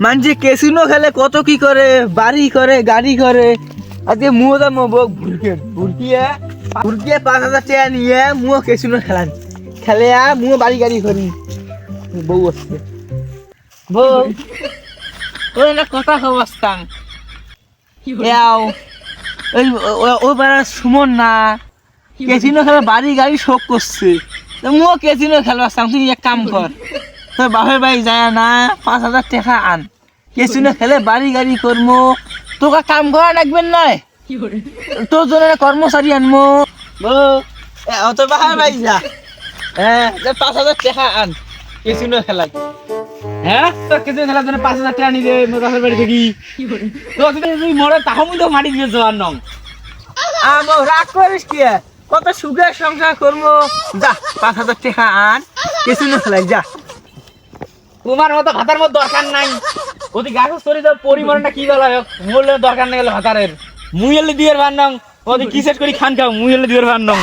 মানছে কেসিনো খেলে কত কি করে, বাড়ি করে, গাড়ি করে। আজকে মুও দাম ভুরকিয়ে 5,000 টাকা নিয়ে মুও কেসিনো খেলান, খেলে মুও বাড়ি গাড়ি করি। বউ আসছে, বউ ওই না কথা খবরস্থান ওই বেড়া সুমন না কেসিনো খেলে বাড়ি গাড়ি শোক করছে। মুও কেসিনো খেলবার চাম, তুই এক কাম কর, তোর বাপের বাড়ি যায় না 5,000 টাকা আন, কেসিনো খেলে বাড়ি গাড়ি করবো, তোকে কাম করা লাগবেন নয়, তোর জন্য কর্মচারী আনবো। তোর বাপের বাড়ি যা, হ্যাঁ 5,000 টাকা আন কেসিনো খেলাই। হ্যাঁ তোর কেসিনো খেলার জন্য 5,000 টাকা নিবে মোর বাপের বাড়ি থেকে। তুই মরে তাহমি তো মাটি দিয়ে যাওয়ার নং। রাগ করিস কি, কত সুখের সংসার করবো, যা 5,000 টাকা আন কেসিনো খেলাই যা। তোমার মতো ভাতার মতো দরকার নাই, ওদি গাছ সরি তো পরিমাণটা কি বলা হোক, মূল্য দরকার নেই গেলে ভাতারের মুই এলে দিয়ের ভান্নং, ওদি কি সেট করি খান খাও মুই এলে দিয়ের ভান্নং।